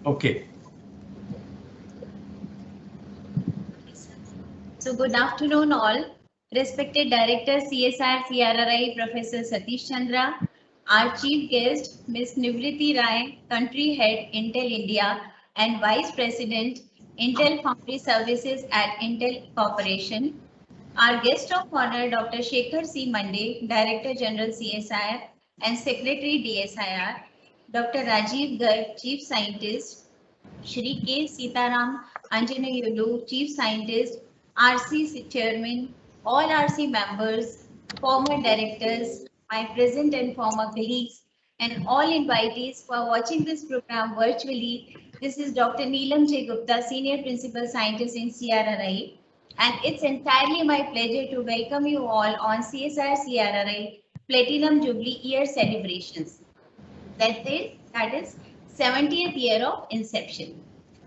Okay. So good afternoon all. Respected Director CSR CRRI Professor Satish Chandra, our Chief Guest Ms. Nivriti Rai, Country Head Intel India and Vice President Intel Foundry Services at Intel Corporation, our guest of honor Dr. Shekhar C. Mande, Director General CSIR and Secretary DSIR, Dr. Rajiv Garg, Chief Scientist, Shri K. Sitaram Anjaneyulu, Chief Scientist, RC Chairman, all RC members, former directors, my present and former colleagues, and all invitees who are watching this program virtually. This is Dr. Neelam J. Gupta, Senior Principal Scientist in CRRI, and it's entirely my pleasure to welcome you all on CSR CRRI Platinum Jubilee Year celebrations. That is 70th year of inception.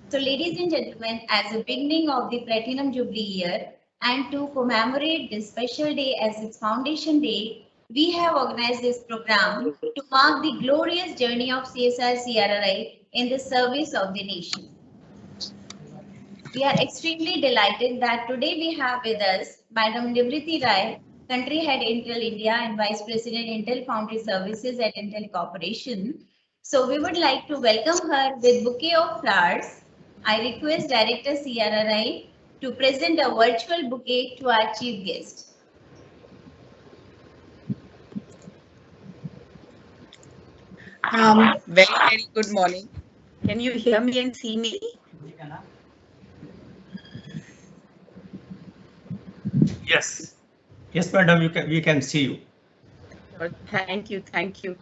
So, ladies and gentlemen, as the beginning of the Platinum Jubilee year and to commemorate this special day as its foundation day, we have organized this program to mark the glorious journey of CSR CRRI in the service of the nation. We are extremely delighted that today we have with us Madam Nivriti Rai, Country Head Intel India and Vice President Intel Foundry Services at Intel Corporation. So we would like to welcome her with bouquet of flowers. I request Director CRRI to present a virtual bouquet to our chief guest. Very good morning. Can you hear me and see me? Yes. Yes, madam, we can see you. Thank you.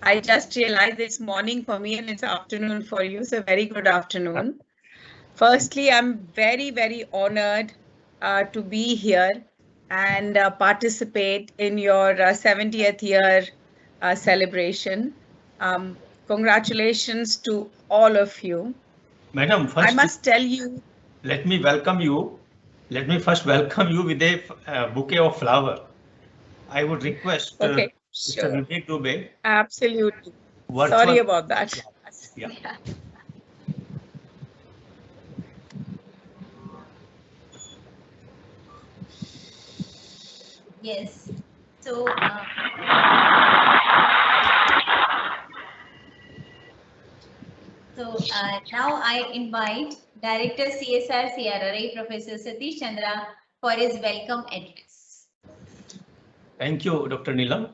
I just realized it's morning for me and it's afternoon for you, so very good afternoon. Firstly, I'm very honored to be here and participate in your 70th year celebration. Congratulations to all of you. Madam, first I must tell you. Let me first welcome you with a bouquet of flower. I would request okay, Mr. Vivek Dubey. Absolutely. Sorry about that. Yeah. Yes. So now I invite Director CSR CRRI Professor Satish Chandra for his welcome address. Thank you, Dr. Neelam.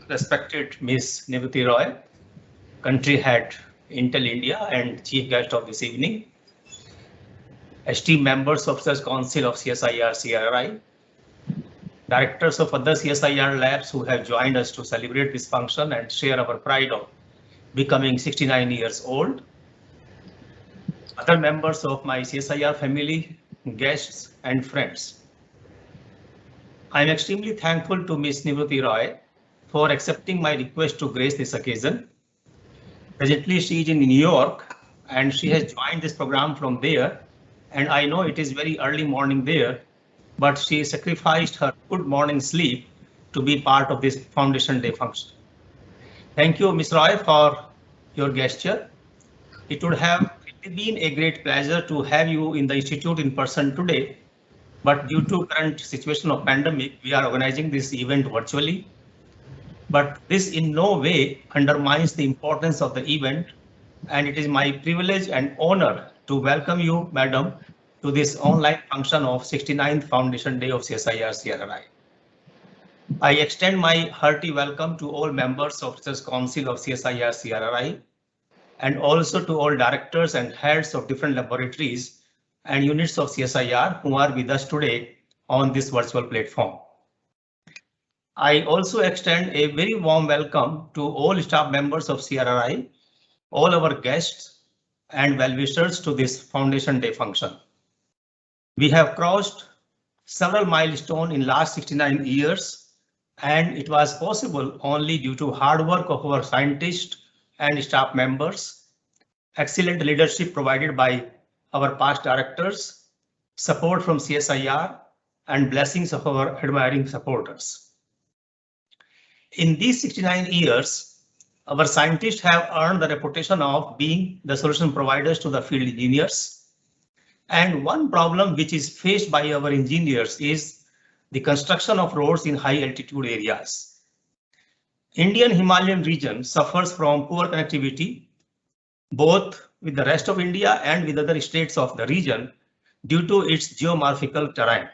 Respected Ms. Nivriti Roy, Country Head Intel India and Chief Guest of this evening, esteemed members of the Council of CSIR CRRI, directors of other CSIR labs who have joined us to celebrate this function and share our pride of becoming 69 years old, other members of my CSIR family, guests and friends. I am extremely thankful to Ms. Nivriti Roy for accepting my request to grace this occasion. Presently, she is in New York and she has joined this program from there. And I know it is very early morning there, but she sacrificed her good morning sleep to be part of this Foundation Day function. Thank you, Ms. Roy, for your gesture. It would have been a great pleasure to have you in the institute in person today, but due to current situation of pandemic, we are organizing this event virtually. But this in no way undermines the importance of the event, and it is my privilege and honor to welcome you, madam, to this online function of 69th Foundation Day of CSIR CRRI. I extend my hearty welcome to all members of the Council of CSIR CRRI and also to all directors and heads of different laboratories and units of CSIR who are with us today on this virtual platform. I also extend a very warm welcome to all staff members of CRRI, all our guests and well-wishers to this Foundation Day function. We have crossed several milestones in last 69 years, and it was possible only due to hard work of our scientists and staff members, excellent leadership provided by our past directors, support from CSIR, and blessings of our admiring supporters. In these 69 years, Our scientists have earned the reputation of being the solution providers to the field engineers. And one problem which is faced by our engineers is the construction of roads in high altitude areas. Indian Himalayan region suffers from poor connectivity, both with the rest of India and with other states of the region due to its geomorphical terrain.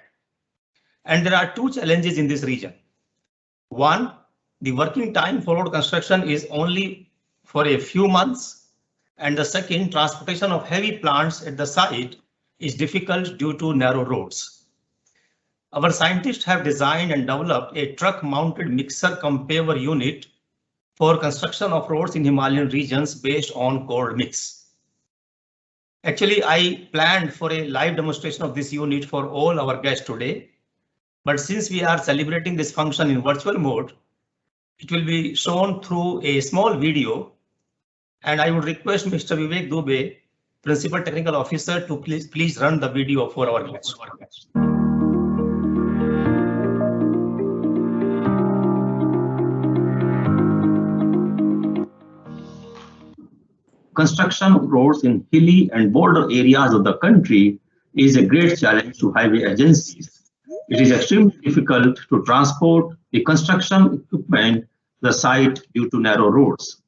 And there are two challenges in this region. One, the working time for road construction is only for a few months. And the second, transportation of heavy plants at the site is difficult due to narrow roads. Our scientists have designed and developed a truck-mounted mixer-cum-paver unit for construction of roads in Himalayan regions based on cold mix. Actually, I planned for a live demonstration of this unit for all our guests today, but since we are celebrating this function in virtual mode, it will be shown through a small video, and I would request Mr. Vivek Dubey, Principal Technical Officer, to please run the video for our guests. Construction of roads in hilly and border areas of the country is a great challenge to highway agencies. It is extremely difficult to transport the construction equipment to the site due to narrow roads.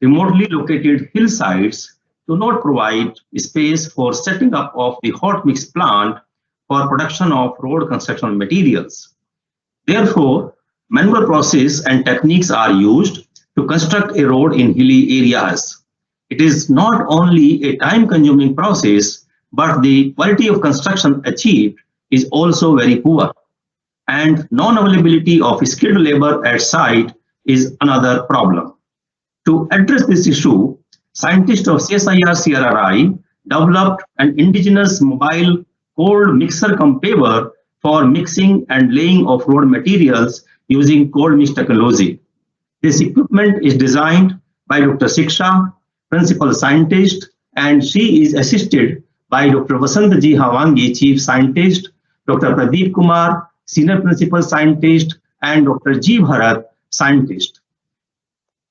Remotely located hillsides do not provide space for setting up of the hot mix plant for production of road construction materials. Therefore, manual process and techniques are used to construct a road in hilly areas. It is not only a time-consuming process, but the quality of construction achieved is also very poor. And non-availability of skilled labor at site is another problem. To address this issue, scientists of CSIR-CRRI developed an indigenous mobile cold mixer-cum-paver for mixing and laying of road materials using cold mix technology. This equipment is designed by Dr. Siksha, Principal Scientist, and she is assisted by Dr. Vasantji Hawangi, Chief Scientist, Dr. Pradeep Kumar, Senior Principal Scientist, and Dr. G. Bharat, Scientist.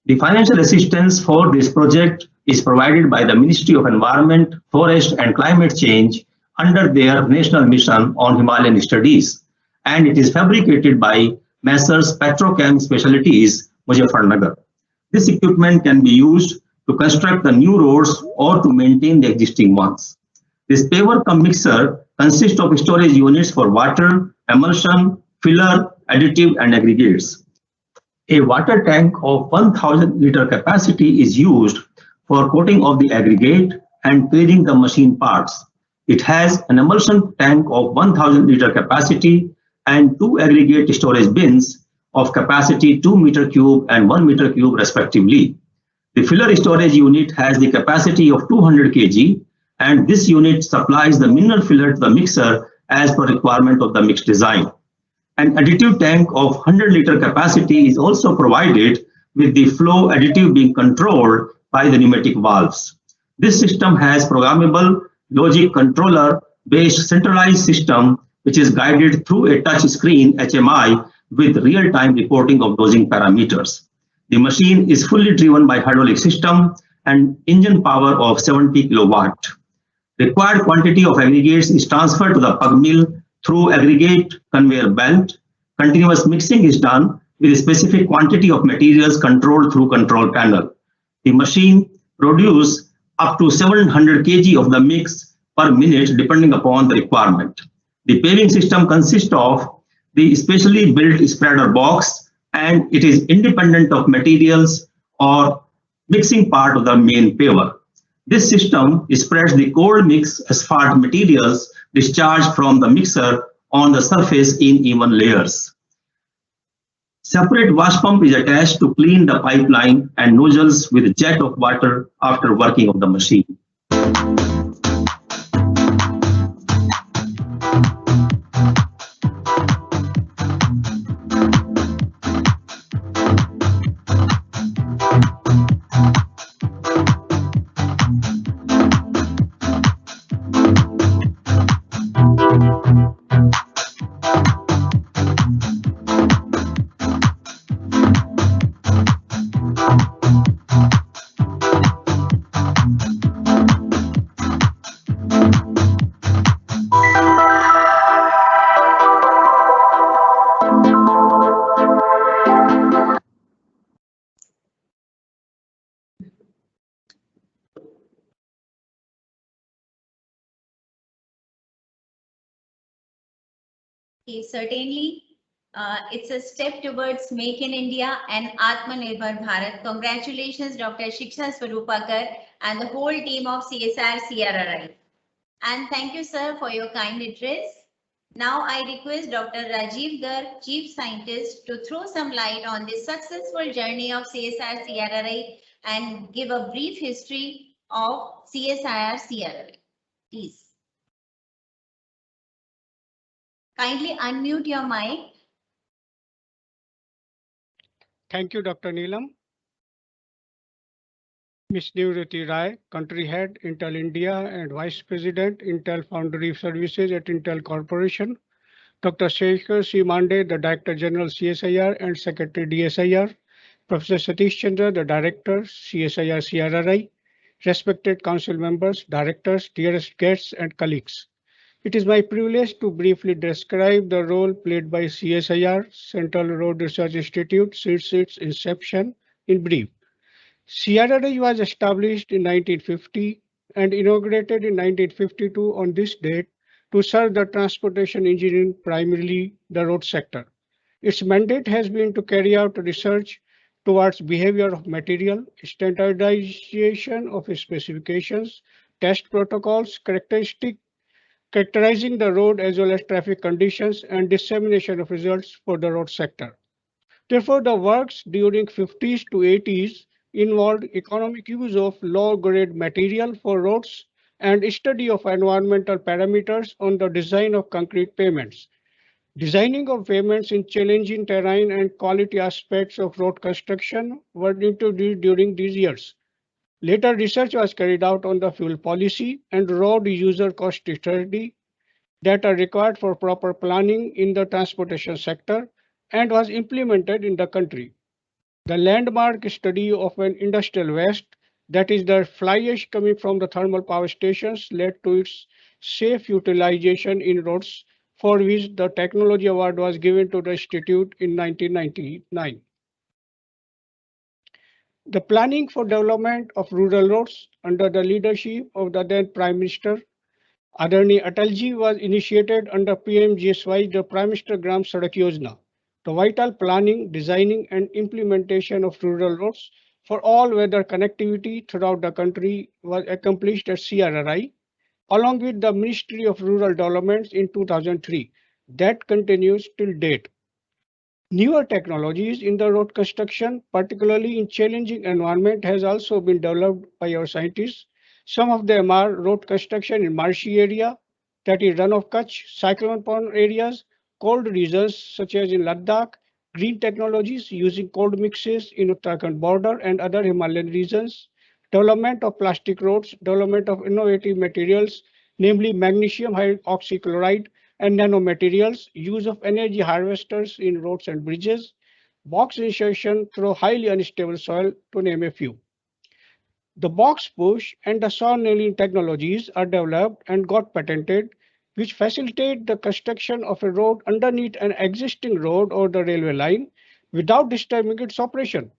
The financial assistance for this project is provided by the Ministry of Environment, Forest and Climate Change under their National Mission on Himalayan Studies, and it is fabricated by Messrs. Petrochem Specialties, Muzaffarnagar. This equipment can be used to construct the new roads or to maintain the existing ones. This paver cum mixer consists of storage units for water, emulsion, filler, additive, and aggregates. A water tank of 1000 liter capacity is used for coating of the aggregate and paving the machine parts. It has an emulsion tank of 1000 liter capacity and 2 aggregate storage bins of capacity 2 meter cube and 1 meter cube respectively. The filler storage unit has the capacity of 200 kg, and this unit supplies the mineral filler to the mixer as per requirement of the mix design. An additive tank of 100 liter capacity is also provided, with the flow additive being controlled by the pneumatic valves. This system has programmable logic controller based centralized system which is guided through a touch screen HMI with real-time reporting of dosing parameters. The machine is fully driven by hydraulic system and engine power of 70 kilowatt. Required quantity of aggregates is transferred to the pug mill through aggregate conveyor belt. Continuous mixing is done with a specific quantity of materials controlled through control panel. The machine produces up to 700 kg of the mix per minute depending upon the requirement. The paving system consists of the specially built spreader box, and it is independent of materials or mixing part of the main paver. This system spreads the cold mix asphalt materials discharged from the mixer on the surface in even layers. Separate wash pump is attached to clean the pipeline and nozzles with jet of water after working of the machine. Okay, certainly, it's a step towards Make in India and Atmanirbhar Bharat. Congratulations, Dr. Shiksha Swarupakar and the whole team of CSR CRRI. And thank you, sir, for your kind address. Now I request Dr. Rajiv Garg, Chief Scientist, to throw some light on the successful journey of CSR CRRI and give a brief history of CSIR CRRI. Please. Kindly unmute your mic. Thank you, Dr. Neelam. Ms. Nivriti Rai, Country Head, Intel India and Vice President, Intel Foundry Services at Intel Corporation. Dr. Shekhar C. Mande, the Director General CSIR and Secretary DSIR. Professor Satish Chandra, the Director CSIR CRRI. Respected Council members, directors, dearest guests and colleagues. It is my privilege to briefly describe the role played by CSIR, Central Road Research Institute, since its inception in brief. CRRI was established in 1950 and inaugurated in 1952 on this date to serve the transportation engineering, primarily the road sector. Its mandate has been to carry out research towards behavior of material, standardization of specifications, test protocols, characterizing the road as well as traffic conditions, and dissemination of results for the road sector. Therefore, the works during 50s to 80s involved economic use of low-grade material for roads and study of environmental parameters on the design of concrete pavements. Designing of pavements in challenging terrain and quality aspects of road construction were introduced during these years. Later research was carried out on the fuel policy and road user cost study that are required for proper planning in the transportation sector and was implemented in the country. The landmark study of an industrial waste, that is the fly ash coming from the thermal power stations, led to its safe utilization in roads, for which the Technology Award was given to the Institute in 1999. The planning for development of rural roads under the leadership of the then Prime Minister Adarni Atalji was initiated under PMGSY, the Prime Minister Gram Sadak Yojana. The vital planning, designing and implementation of rural roads for all weather connectivity throughout the country was accomplished at CRRI, along with the Ministry of Rural Development in 2003. That continues till date. Newer technologies in the road construction, particularly in challenging environment, has also been developed by our scientists. Some of them are road construction in marshy area, that is Run of Kutch, cyclone prone areas, cold regions such as in Ladakh, green technologies using cold mixes in Uttarakhand border and other Himalayan regions, development of plastic roads, development of innovative materials, namely magnesium hydroxychloride and nanomaterials, use of energy harvesters in roads and bridges, box insertion through highly unstable soil, to name a few. The box push and the saw nailing technologies are developed and got patented, which facilitate the construction of a road underneath an existing road or the railway line without disturbing its operation.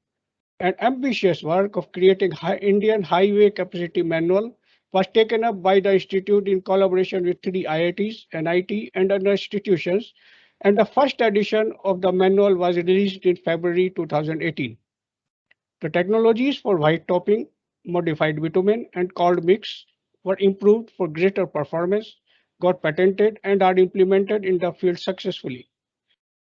An ambitious work of creating Indian Highway Capacity Manual was taken up by the Institute in collaboration with 3 IITs, NIT and other institutions, and the first edition of the manual was released in February 2018. The technologies for white topping, modified bitumen and cold mix were improved for greater performance, got patented and are implemented in the field successfully.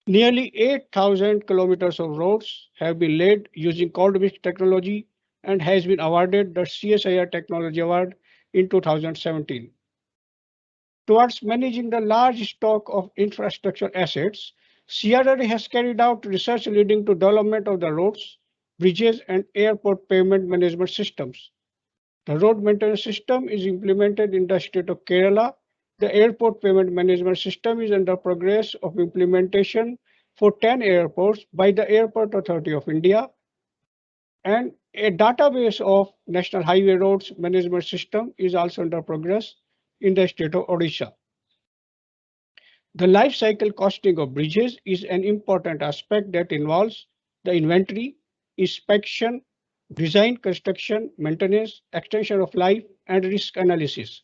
Nearly 8,000 kilometers of roads have been laid using cold mix technology and has been awarded the CSIR Technology Award in 2017. Towards managing the large stock of infrastructure assets, CRRI has carried out research leading to development of the roads, bridges and airport pavement management systems. The road maintenance system is implemented in the state of Kerala. The airport pavement management system is under progress of implementation for 10 airports by the Airport Authority of India, and a database of National Highway Roads Management System is also under progress in the state of Odisha. The life cycle costing of bridges is an important aspect that involves the inventory, inspection, design, construction, maintenance, extension of life, and risk analysis.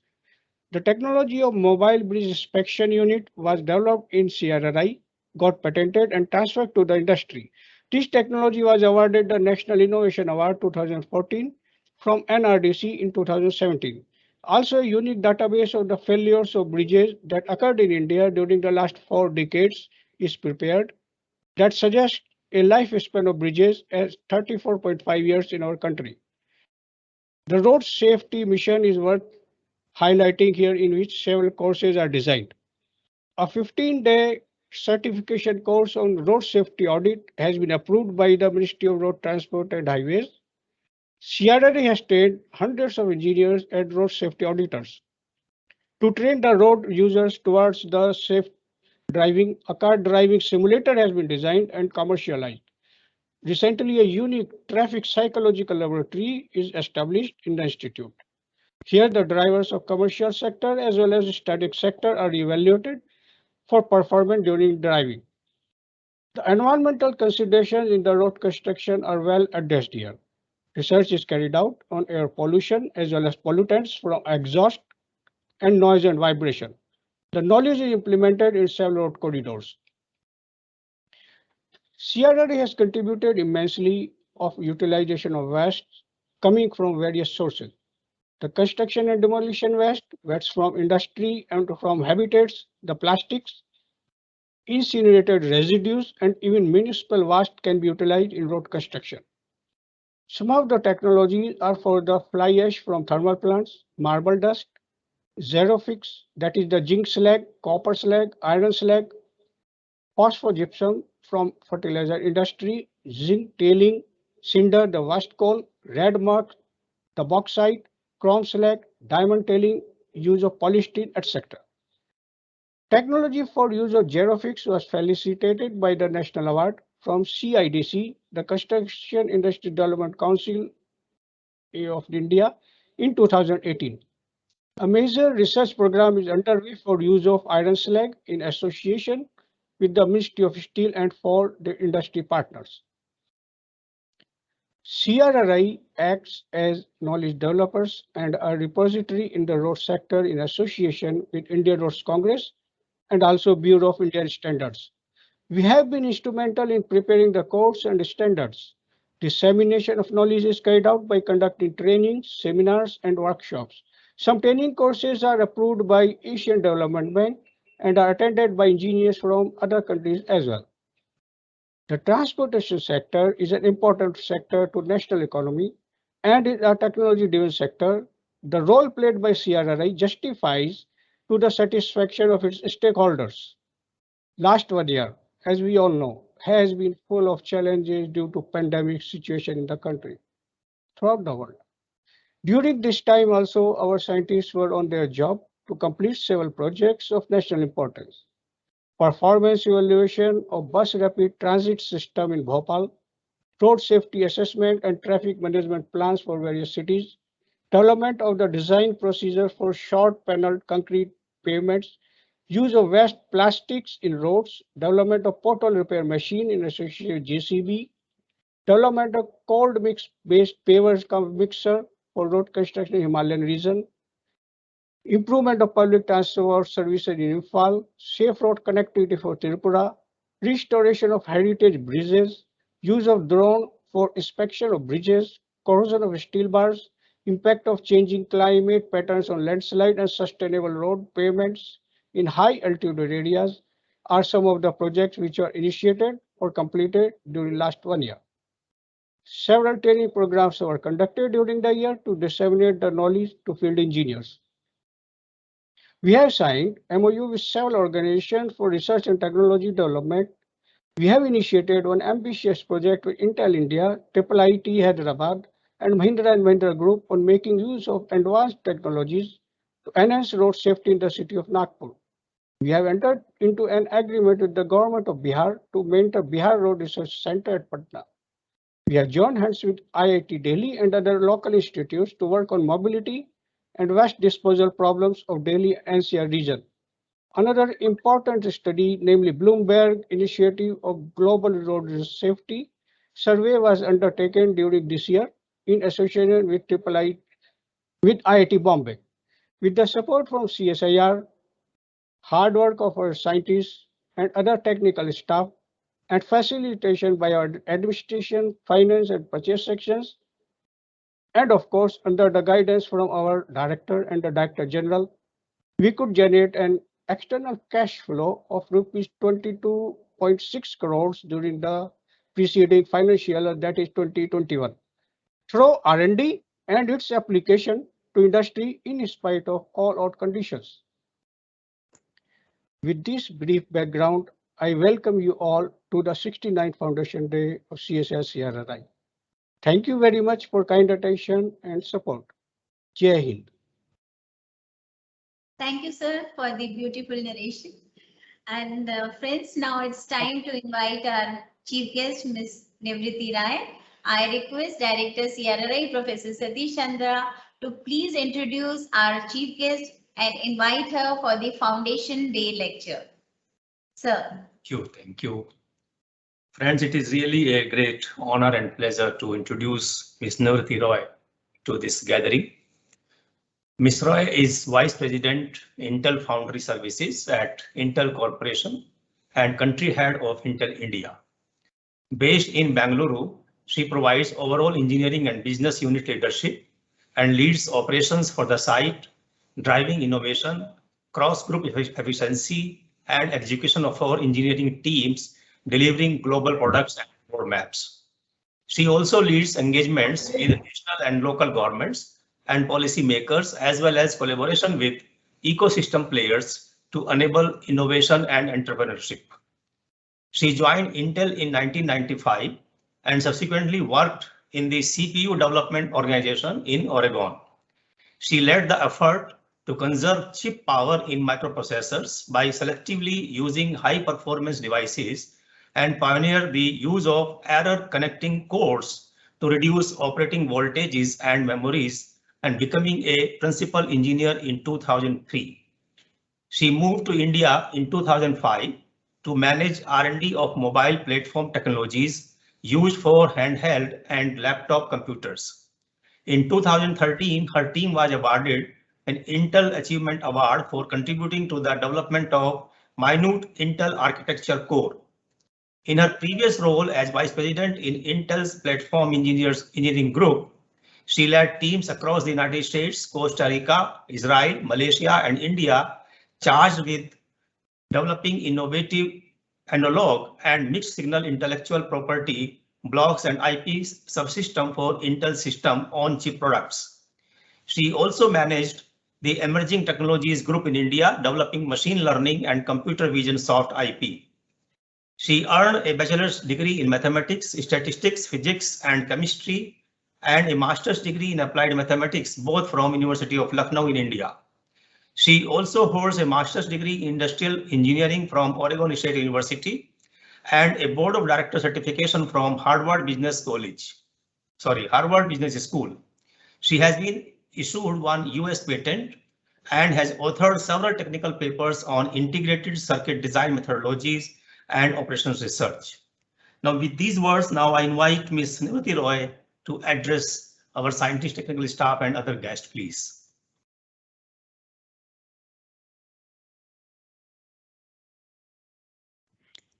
The technology of mobile bridge inspection unit was developed in CRRI, got patented and transferred to the industry. This technology was awarded the National Innovation Award 2014 from NRDC in 2017. Also, a unique database of the failures of bridges that occurred in India during the last 4 decades is prepared that suggests a lifespan of bridges as 34.5 years in our country. The road safety mission is worth highlighting here, in which several courses are designed. A 15-day certification course on road safety audit has been approved by the Ministry of Road Transport and Highways. CRRA has trained hundreds of engineers and road safety auditors. To train the road users towards the safe driving, a car driving simulator has been designed and commercialized. Recently, a unique traffic psychological laboratory is established in the institute. Here, the drivers of commercial sector as well as the static sector are evaluated for performance during driving. The environmental considerations in the road construction are well addressed here. Research is carried out on air pollution as well as pollutants from exhaust and noise and vibration. The knowledge is implemented in several road corridors. CRRA has contributed immensely of utilization of waste coming from various sources. The construction and demolition waste from industry and from habitats, the plastics, incinerated residues, and even municipal waste can be utilized in road construction. Some of the technologies are for the fly ash from thermal plants, marble dust, Xerophix, that is the zinc slag, copper slag, iron slag, phosphogypsum from fertilizer industry, zinc tailing, cinder, the waste coal, red mud, the bauxite, chrome slag, diamond tailing, use of polystyrene, etc. Technology for use of Xerophix was felicitated by the National Award from CIDC, the Construction Industry Development Council of India, in 2018. A major research program is underway for use of iron slag in association with the Ministry of Steel and for the industry partners. CRRI acts as knowledge developers and a repository in the road sector in association with Indian Roads Congress and also Bureau of Indian Standards. We have been instrumental in preparing the codes and standards. Dissemination of knowledge is carried out by conducting trainings, seminars, and workshops. Some training courses are approved by Asian Development Bank and are attended by engineers from other countries as well. The transportation sector is an important sector to national economy and is a technology-driven sector. The role played by CRRI justifies to the satisfaction of its stakeholders. Last 1 year, as we all know, has been full of challenges due to pandemic situation in the country, throughout the world. During this time also, our scientists were on their job to complete several projects of national importance. Performance evaluation of bus rapid transit system in Bhopal, road safety assessment and traffic management plans for various cities, development of the design procedure for short paneled concrete pavements, use of waste plastics in roads, development of pothole repair machine in association with JCB, development of cold mix based pavers mixer for road construction in Himalayan region, improvement of public transport services in Imphal, safe road connectivity for Tripura, restoration of heritage bridges, use of drone for inspection of bridges, corrosion of steel bars, impact of changing climate patterns on landslide and sustainable road pavements in high altitude areas are some of the projects which were initiated or completed during last 1 year. Several training programs were conducted during the year to disseminate the knowledge to field engineers. We have signed MOU with several organizations for research and technology development. We have initiated one ambitious project with Intel India, IIIT Hyderabad, and Mahindra Group on making use of advanced technologies to enhance road safety in the city of Nagpur. We have entered into an agreement with the government of Bihar to maintain Bihar Road Research Center at Patna. We have joined hands with IIT Delhi and other local institutes to work on mobility and waste disposal problems of Delhi NCR region. Another important study, namely Bloomberg Initiative of Global Road Safety Survey, was undertaken during this year in association with IIT Bombay. With the support from CSIR, hard work of our scientists and other technical staff, and facilitation by our administration, finance, and purchase sections, and of course, under the guidance from our director and the director general, we could generate an external cash flow of rupees 22.6 crores during the preceding financial year, that is 2021, through R&D and its application to industry in spite of all out conditions. With this brief background, I welcome you all to the 69th Foundation Day of CSIR-CRRI. Thank you very much for kind attention and support. Jai Hind. Thank you, sir, for the beautiful narration. And friends, now it's time to invite our chief guest, Ms. Nivriti Rai. I request Director CRRI, Professor Satish Chandra, to please introduce our chief guest and invite her for the Foundation Day lecture. Sir. Thank you. Friends, it is really a great honor and pleasure to introduce Ms. Nivriti Roy to this gathering. Ms. Roy is Vice President, Intel Foundry Services at Intel Corporation and Country Head of Intel India. Based in Bangalore, she provides overall engineering and business unit leadership and leads operations for the site, driving innovation, cross-group efficiency, and execution of our engineering teams, delivering global products and roadmaps. She also leads engagements with national and local governments and policy makers, as well as collaboration with ecosystem players to enable innovation and entrepreneurship. She joined Intel in 1995 and subsequently worked in the CPU development organization in Oregon. She led the effort to conserve chip power in microprocessors by selectively using high-performance devices and pioneered the use of error connecting cores to reduce operating voltages and memories, and becoming a principal engineer in 2003. She moved to India in 2005 to manage R&D of mobile platform technologies used for handheld and laptop computers. In 2013, her team was awarded an Intel Achievement Award for contributing to the development of minute Intel architecture core. In her previous role as Vice President in Intel's Platform Engineering Group, she led teams across the United States, Costa Rica, Israel, Malaysia, and India, charged with developing innovative analog and mixed signal intellectual property blocks and IP subsystem for Intel system on chip products. She also managed the Emerging Technologies Group in India, developing machine learning and computer vision soft IP. She earned a bachelor's degree in mathematics, statistics, physics, and chemistry, and a master's degree in applied mathematics, both from University of Lucknow in India. She also holds a master's degree in industrial engineering from Oregon State University and a board of director certification from Harvard Business School. She has been issued one US patent and has authored several technical papers on integrated circuit design methodologies and operations research. Now, with these words, now I invite Ms. Nivriti Roy to address our scientist, technical staff, and other guests, please.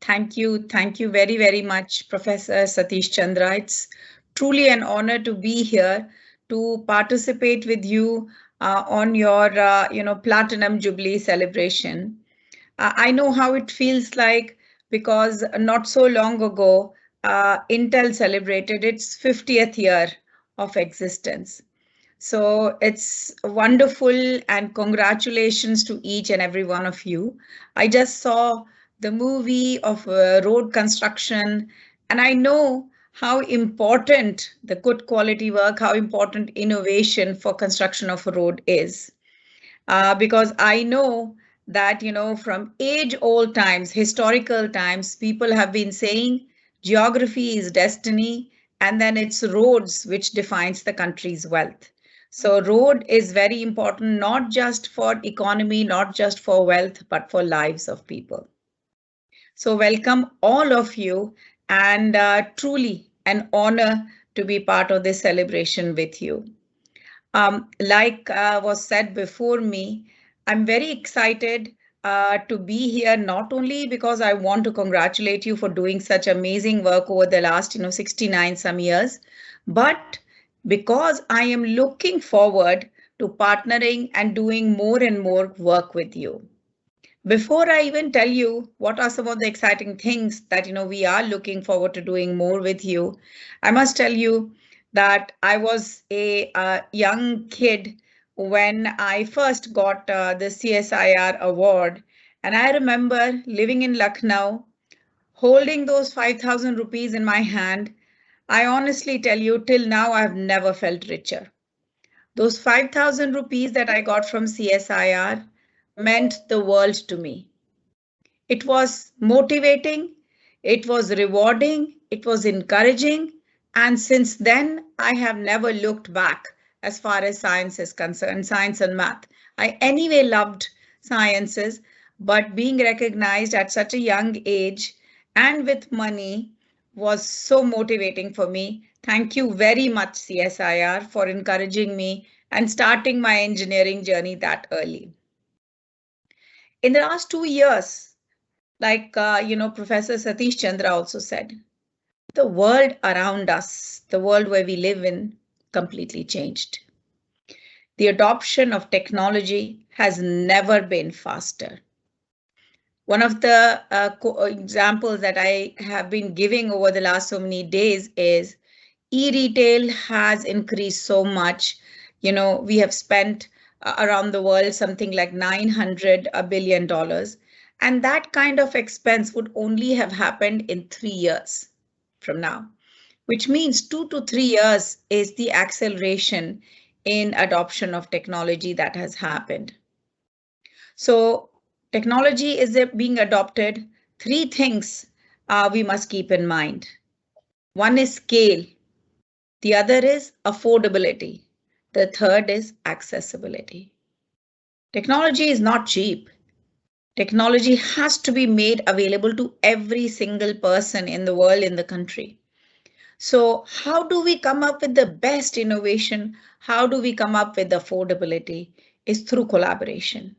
Thank you very, very much, Professor Satish Chandra. It's truly an honor to be here to participate with you on your Platinum Jubilee celebration. I know how it feels like, because not so long ago, Intel celebrated its 50th year of existence. So it's wonderful, and congratulations to each and every one of you. I just saw the movie of road construction, and I know how important the good quality work, how important innovation for construction of a road is. Because I know that, from age-old times, historical times, people have been saying geography is destiny, and then it's roads which defines the country's wealth. So road is very important, not just for economy, not just for wealth, but for lives of people. So welcome all of you, and truly an honor to be part of this celebration with you. Like was said before me, I'm very excited to be here, not only because I want to congratulate you for doing such amazing work over the last 69 some years, but because I am looking forward to partnering and doing more and more work with you. Before I even tell you what are some of the exciting things that we are looking forward to doing more with you, I must tell you that I was a young kid when I first got the CSIR award, and I remember living in Lucknow, holding those 5,000 rupees in my hand. I honestly tell you, till now I've never felt richer. Those 5,000 rupees that I got from CSIR meant the world to me. It was motivating, it was rewarding, it was encouraging, and since then I have never looked back as far as science is concerned, science and math. I anyway loved sciences, but being recognized at such a young age and with money was so motivating for me. Thank you very much, CSIR, for encouraging me and starting my engineering journey that early. In the last 2 years, like, Professor Satish Chandra also said, the world around us, the world where we live in, completely changed. The adoption of technology has never been faster. One of the examples that I have been giving over the last so many days is e-retail has increased so much. We have spent around the world something like $900 billion. And that kind of expense would only have happened in 3 years from now, which means 2 to 3 years is the acceleration in adoption of technology that has happened. So technology is being adopted. 3 things we must keep in mind. One is scale. The other is affordability. The third is accessibility. Technology is not cheap. Technology has to be made available to every single person in the world, in the country. So how do we come up with the best innovation? How do we come up with affordability? Is through collaboration.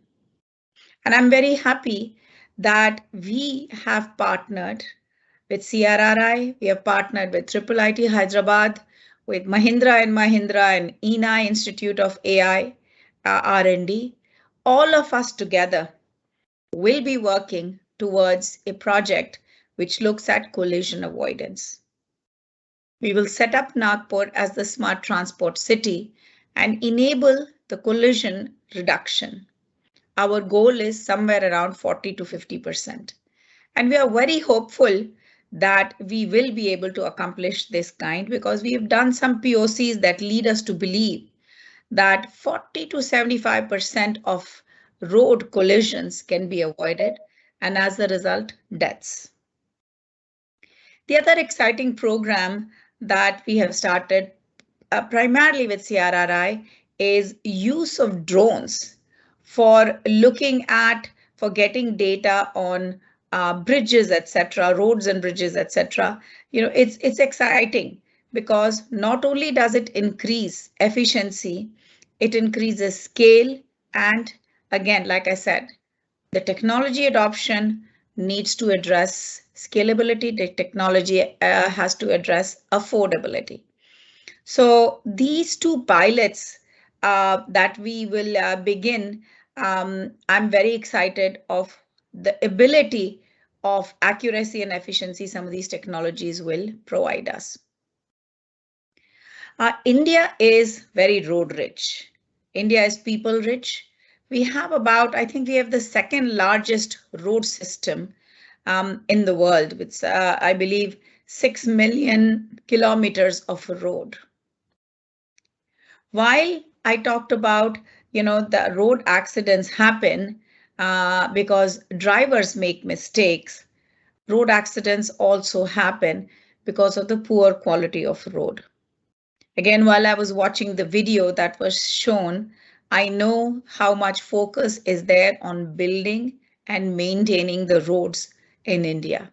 And I'm very happy that we have partnered with CRRI, we have partnered with IIIT Hyderabad, with Mahindra and Mahindra and ENA Institute of AI R&D. All of us together will be working towards a project which looks at collision avoidance. We will set up Nagpur as the smart transport city and enable the collision reduction. Our goal is somewhere around 40 to 50%. And we are very hopeful that we will be able to accomplish this kind, because we have done some POCs that lead us to believe that 40 to 75% of road collisions can be avoided, and as a result, deaths. The other exciting program that we have started primarily with CRRI is use of drones for looking at, for getting data on bridges, etc., roads and bridges, etc. It's exciting because not only does it increase efficiency, it increases scale, and again, like I said, the technology adoption needs to address scalability. The technology has to address affordability. So these 2 pilots that we will begin, I'm very excited of the ability of accuracy and efficiency some of these technologies will provide us. India is very road rich. India is people rich. We have about, I think we have the 2nd largest road system in the world, with I believe 6 million kilometers of road. While I talked about, the road accidents happen because drivers make mistakes, road accidents also happen because of the poor quality of road. Again, while I was watching the video that was shown, I know how much focus is there on building and maintaining the roads in India.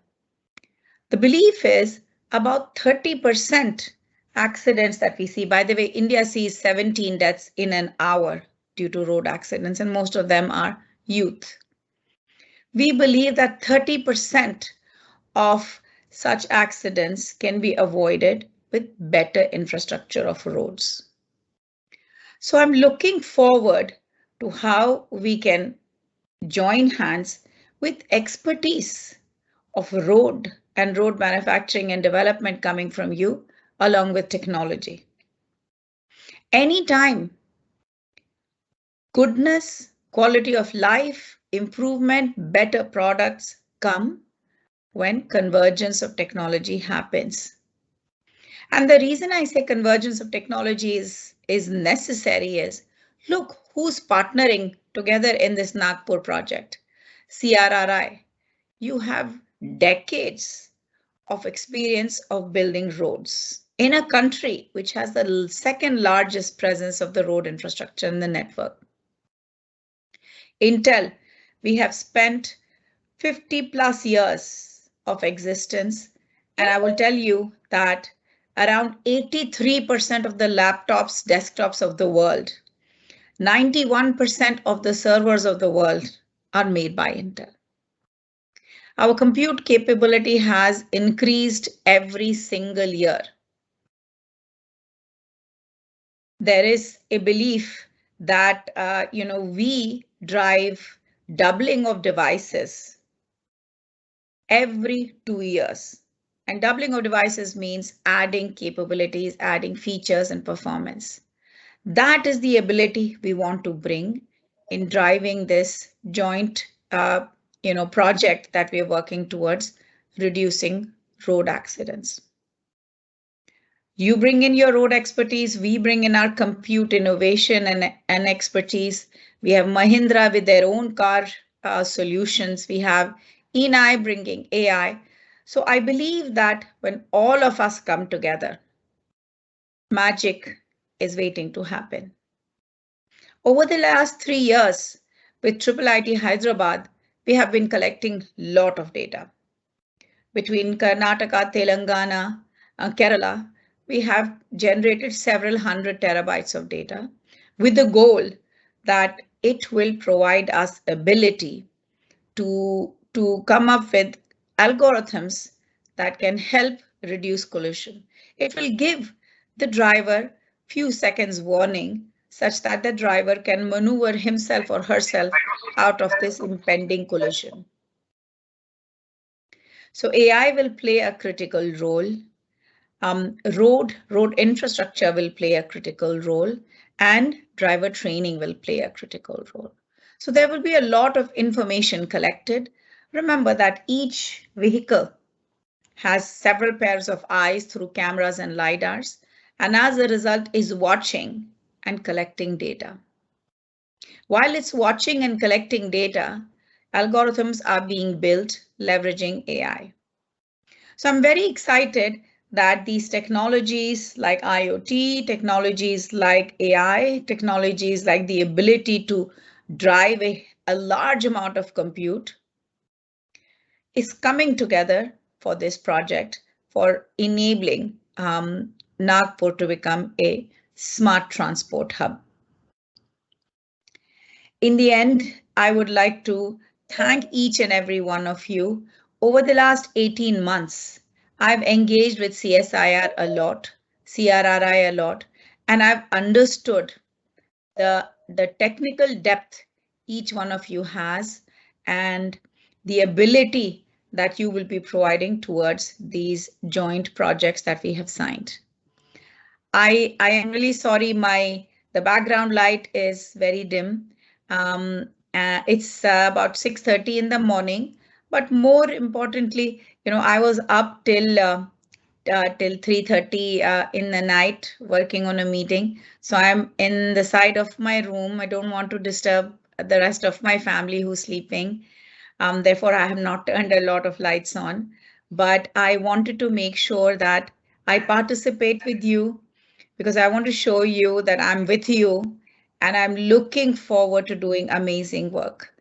The belief is about 30% accidents that we see. By the way, India sees 17 deaths in an hour due to road accidents, and most of them are youth. We believe that 30% of such accidents can be avoided with better infrastructure of roads. So I'm looking forward to how we can join hands with expertise of road and road manufacturing and development coming from you, along with technology. Anytime goodness, quality of life, improvement, better products come when convergence of technology happens. And the reason I say convergence of technology is necessary is, look who's partnering together in this Nagpur project. CRRI, you have decades of experience of building roads in a country which has the second largest presence of the road infrastructure in the network. Intel, we have spent 50 plus years of existence, and I will tell you that around 83% of the laptops, desktops of the world, 91% of the servers of the world are made by Intel. Our compute capability has increased every single year. There is a belief that we drive doubling of devices every 2 years. And doubling of devices means adding capabilities, adding features and performance. That is the ability we want to bring in driving this joint project that we are working towards reducing road accidents. You bring in your road expertise, we bring in our compute innovation and expertise. We have Mahindra with their own car solutions. We have Enai bringing AI. So I believe that when all of us come together, magic is waiting to happen. Over the last 3 years with IIIT Hyderabad, we have been collecting a lot of data. Between Karnataka, Telangana, Kerala, we have generated several hundred terabytes of data with the goal that it will provide us ability to come up with algorithms that can help reduce collision. It will give the driver few seconds warning such that the driver can maneuver himself or herself out of this impending collision. So AI will play a critical role. Road infrastructure will play a critical role, and driver training will play a critical role. So there will be a lot of information collected. Remember that each vehicle has several pairs of eyes through cameras and LiDARs, and as a result is watching and collecting data. While it's watching and collecting data, algorithms are being built leveraging AI. So I'm very excited that these technologies like IoT, technologies like AI, technologies like the ability to drive a large amount of compute is coming together for this project for enabling Nagpur to become a smart transport hub. In the end, I would like to thank each and every one of you. Over the last 18 months, I've engaged with CSIR a lot, CRRI a lot, and I've understood the technical depth each one of you has and the ability that you will be providing towards these joint projects that we have signed. I am really sorry, the background light is very dim. It's about 6:30 in the morning, but more importantly, I was up till 3:30 in the night working on a meeting. So I'm in the side of my room. I don't want to disturb the rest of my family who's sleeping. Therefore, I have not turned a lot of lights on, but I wanted to make sure that I participate with you because I want to show you that I'm with you and I'm looking forward to doing amazing work.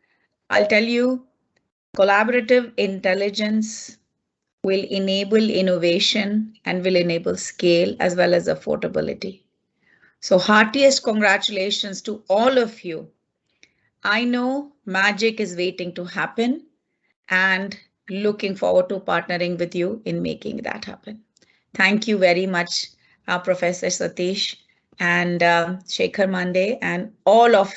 I'll tell you, collaborative intelligence, will enable innovation and will enable scale as well as affordability. So heartiest congratulations to all of you. I know magic is waiting to happen and looking forward to partnering with you in making that happen. Thank you very much, Professor Satish and Shekhar Mande and all of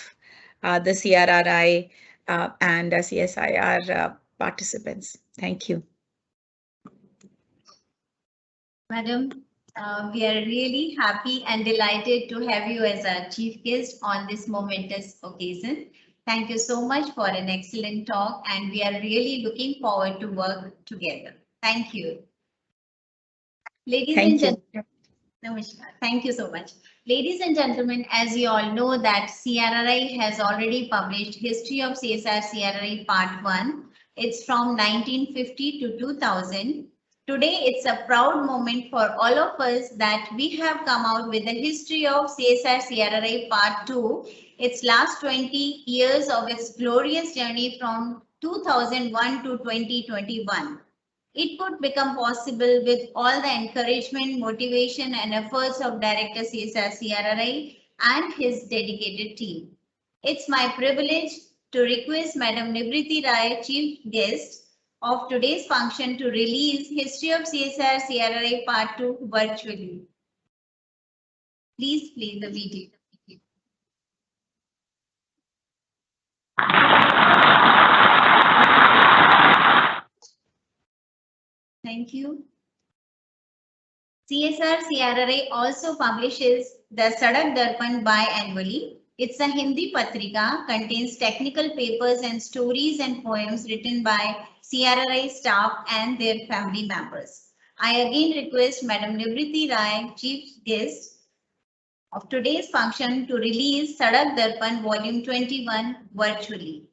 the CRRI and CSIR participants. Thank you. Madam, we are really happy and delighted to have you as our chief guest on this momentous occasion. Thank you so much for an excellent talk, and we are really looking forward to work together. Thank you. Ladies and gentlemen, namaskar. Thank you so much. Ladies and gentlemen, as you all know that CRRI has already published History of CSR CRRI Part 1. It's from 1950 to 2000. Today, it's a proud moment for all of us that we have come out with the History of CSR CRRI Part 2. Its last 20 years of its glorious journey from 2001 to 2021. It could become possible with all the encouragement, motivation, and efforts of Director CSR CRRI and his dedicated team. It's my privilege to request Madam Nivriti Rai, Chief Guest of today's function, to release History of CSR CRRI Part 2 virtually. Please play the video. Thank you. CSR CRRI also publishes the Sadak Darpan biannually. It's a Hindi patrika, contains technical papers and stories and poems written by CRRI staff and their family members. I again request Madam Nivriti Rai, Chief Guest of today's function, to release Sadak Darpan Volume 21 virtually.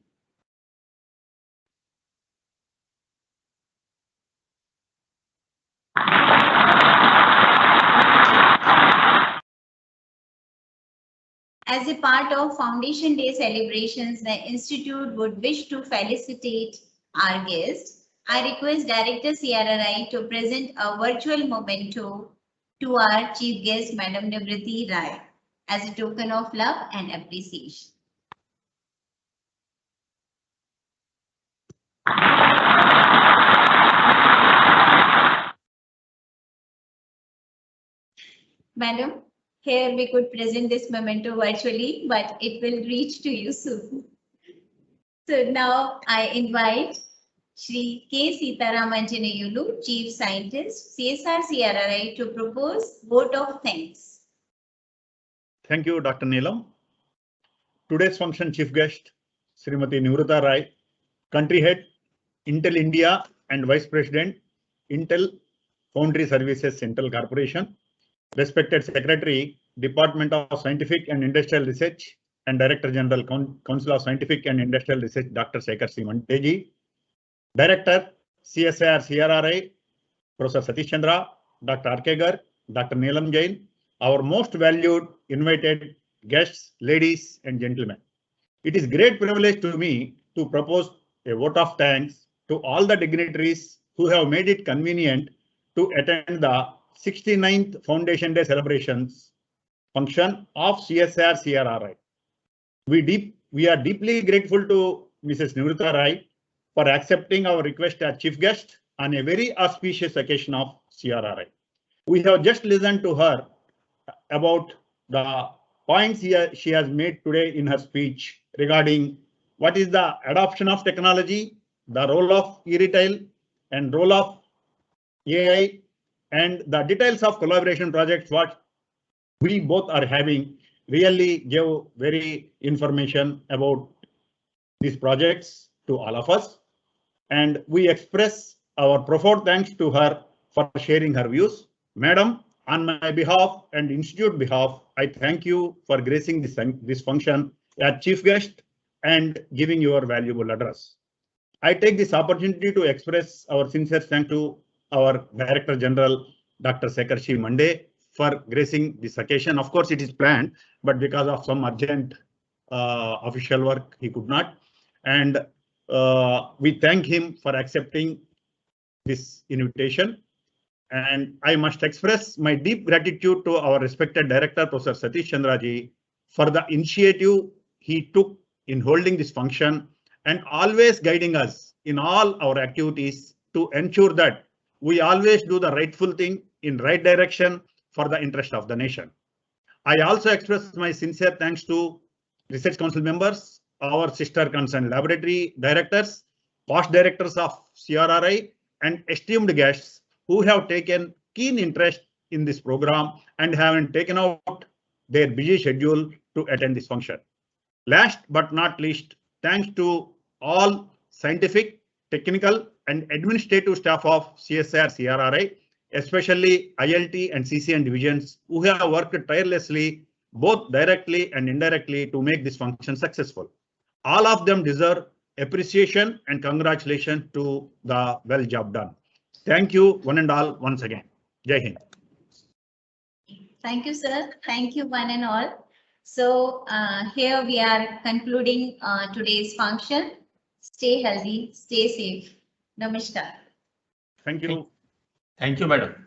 As a part of Foundation Day celebrations, the Institute would wish to felicitate our guest. I request Director CRRI to present a virtual memento to our Chief Guest, Madam Nivriti Rai, as a token of love and appreciation. Madam, here we could present this memento virtually, but it will reach to you soon. So now I invite Shri K. Sitaramanjaneyulu, Chief Scientist, CSR CRRI, to propose vote of thanks. Thank you, Dr. Neelam. Today's function chief guest, Srimati Nivriti Rai, Country Head, Intel India and Vice President, Intel Foundry Services Central Corporation. Respected Secretary, Department of Scientific and Industrial Research and Director General, Council of Scientific and Industrial Research, Dr. Shekhar C. Mande. Director, CSIR CRRI, Professor Satish Chandra, Dr. R.K. Garg, Dr. Neelam Jain, our most valued invited guests, ladies and gentlemen. It is great privilege to me to propose a vote of thanks to all the dignitaries who have made it convenient to attend the 69th Foundation Day celebrations function of CSR CRRI. We are deeply grateful to Mrs. Nivriti Rai for accepting our request as chief guest on a very auspicious occasion of CRRI. We have just listened to her about the points she has made today in her speech regarding what is the adoption of technology, the role of e-retail and role of AI, and the details of collaboration projects what we both are having really gave very information about these projects to all of us. And we express our profound thanks to her for sharing her views. Madam, on my behalf and Institute behalf, I thank you for gracing this function as chief guest and giving your valuable address. I take this opportunity to express our sincere thanks to our Director General, Dr. Shekhar C. Mande, for gracing this occasion. Of course, it is planned, but because of some urgent official work, he could not. And we thank him for accepting this invitation. And I must express my deep gratitude to our respected director, Professor Satish Chandra ji, for the initiative he took in holding this function and always guiding us in all our activities to ensure that we always do the rightful thing in right direction for the interest of the nation. I also express my sincere thanks to Research Council members, our sister concerned laboratory directors, past directors of CRRI, and esteemed guests who have taken keen interest in this program and have taken out their busy schedule to attend this function. Last but not least, thanks to all scientific, technical, and administrative staff of CSIR CRRI, especially ILT and CCN divisions, who have worked tirelessly, both directly and indirectly, to make this function successful. All of them deserve appreciation and congratulations to the well job done. Thank you one and all once again. Jai Hind. Thank you, sir. Thank you, one and all. So here we are concluding today's function. Stay healthy, stay safe. Namaskar. Thank you. Thank you, madam.